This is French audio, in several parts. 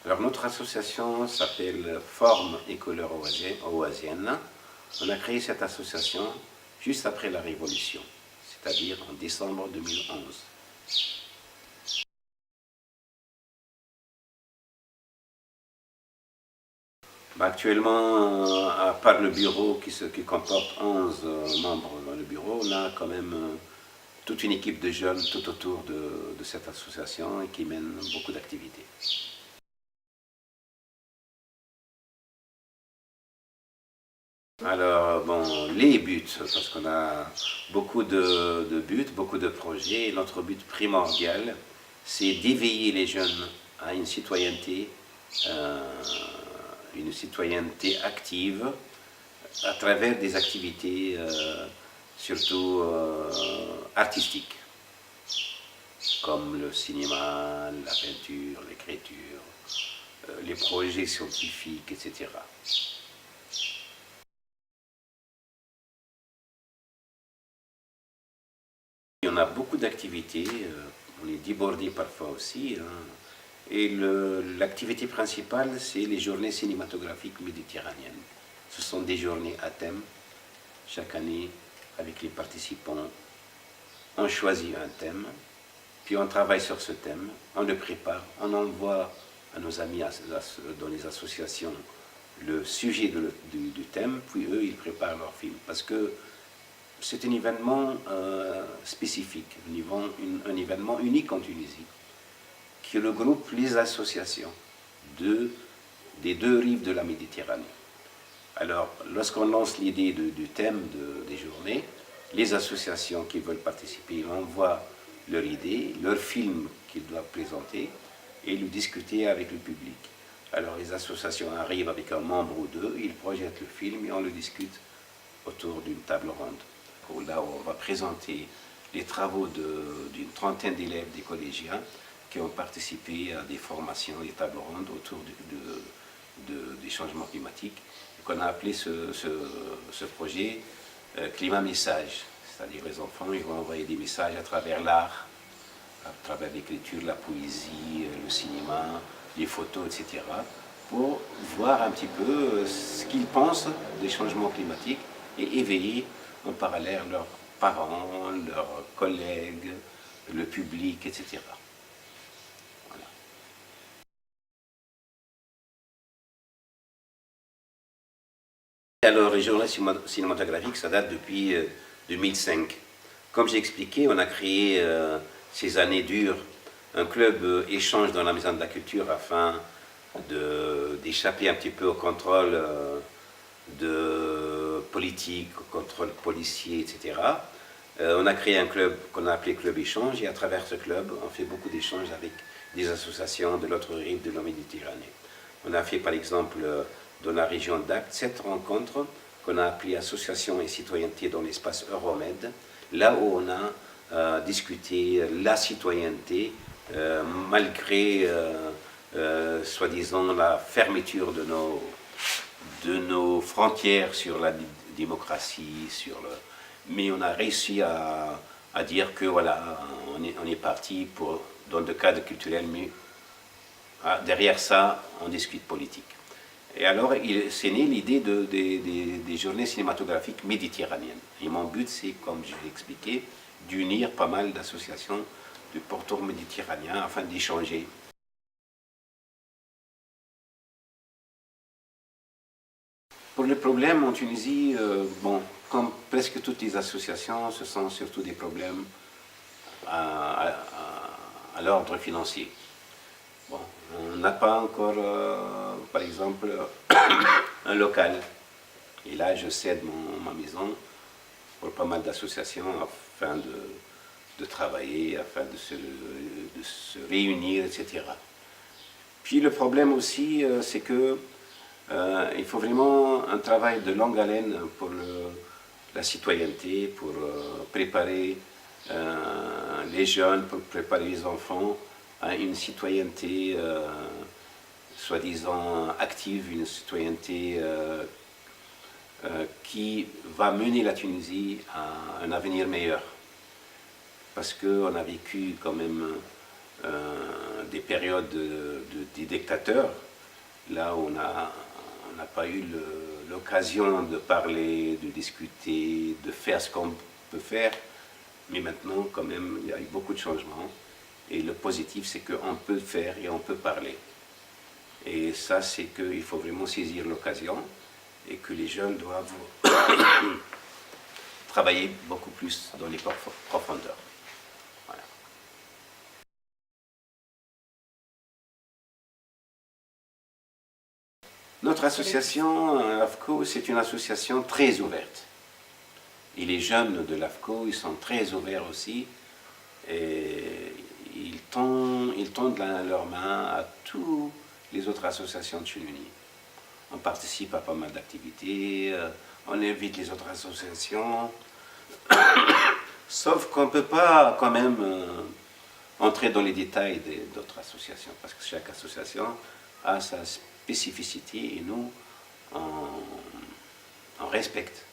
Alors notre association s'appelle Forme et Couleurs Oasiennes. On a créé cette association juste après la Révolution, c'est-à-dire en décembre 2011. Actuellement, à part le bureau qui comporte 11 membres dans le bureau, on a quand même toute une équipe de jeunes tout autour de cette association et qui mène beaucoup d'activités. Alors, bon, les buts, parce qu'on a beaucoup de buts, beaucoup de projets. Notre but primordial, c'est d'éveiller les jeunes à une citoyenneté active à travers des activités surtout artistiques, comme le cinéma, la peinture, l'écriture, les projets scientifiques, etc. On a beaucoup d'activités, on est débordé parfois aussi, hein. Et l'activité principale, c'est les journées cinématographiques méditerranéennes. Ce sont des journées à thème. Chaque année, avec les participants, on choisit un thème, puis on travaille sur ce thème, on le prépare, on envoie à nos amis dans les associations le sujet du thème, puis eux, ils préparent leur film. Parce que c'est un événement spécifique, un événement unique en Tunisie, qui regroupe les associations des deux rives de la Méditerranée. Alors, lorsqu'on lance l'idée du thème des journées, les associations qui veulent participer envoient leur idée, leur film qu'ils doivent présenter et le discuter avec le public. Alors, les associations arrivent avec un membre ou deux, ils projettent le film et on le discute autour d'une table ronde. Là, on va présenter les travaux d'une trentaine d'élèves, des collégiens, qui ont participé à des formations, des tables rondes autour des changements climatiques, qu'on a appelé ce projet Climat Message. C'est-à-dire les enfants ils vont envoyer des messages à travers l'art, à travers l'écriture, la poésie, le cinéma, les photos, etc., pour voir un petit peu ce qu'ils pensent des changements climatiques et éveiller en parallèle leurs parents, leurs collègues, le public, etc. Voilà. Alors, les journées cinématographiques, ça date depuis 2005. Comme j'ai expliqué, on a créé ces années dures un club échange dans la Maison de la Culture afin d'échapper un petit peu au contrôle de politique, au contrôle policier, etc. On a créé un club qu'on a appelé Club Échange et à travers ce club, on fait beaucoup d'échanges avec des associations de l'autre rive de la Méditerranée. On a fait par exemple dans la région d'Acte 7 rencontres qu'on a appelées Association et citoyenneté dans l'espace Euromed, là où on a discuté la citoyenneté malgré soi-disant la fermeture de nos frontières sur la démocratie, mais on a réussi à dire que voilà, on est parti dans le cadre culturel, mais derrière ça, on discute politique. Et alors, c'est né l'idée des journées cinématographiques méditerranéennes. Et mon but, c'est, comme je l'ai expliqué, d'unir pas mal d'associations du pourtour méditerranéen afin d'échanger. Pour le problème en Tunisie, bon, comme presque toutes les associations, ce sont surtout des problèmes à l'ordre financier. Bon, on n'a pas encore, par exemple, un local. Et là, je cède ma maison pour pas mal d'associations afin de travailler, afin de se réunir, etc. Puis le problème aussi, c'est que il faut vraiment un travail de longue haleine pour la citoyenneté, pour préparer les jeunes, pour préparer les enfants à une citoyenneté soi-disant active, une citoyenneté qui va mener la Tunisie à un avenir meilleur. Parce qu'on a vécu quand même des périodes des dictateurs, là où on n'a pas eu l'occasion de parler, de discuter, de faire ce qu'on peut faire. Mais maintenant, quand même, il y a eu beaucoup de changements. Et le positif, c'est qu'on peut faire et on peut parler. Et ça, c'est qu'il faut vraiment saisir l'occasion et que les jeunes doivent travailler beaucoup plus dans les profondeurs. Voilà. Notre association, l'AFCO, c'est une association très ouverte. Et les jeunes de l'AFCO, ils sont très ouverts aussi. Et ils tendent leurs mains à toutes les autres associations de Chenuni. On participe à pas mal d'activités, on invite les autres associations, sauf qu'on ne peut pas quand même entrer dans les détails d'autres associations, parce que chaque association a sa spécificité et nous, on respecte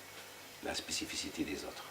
la spécificité des autres.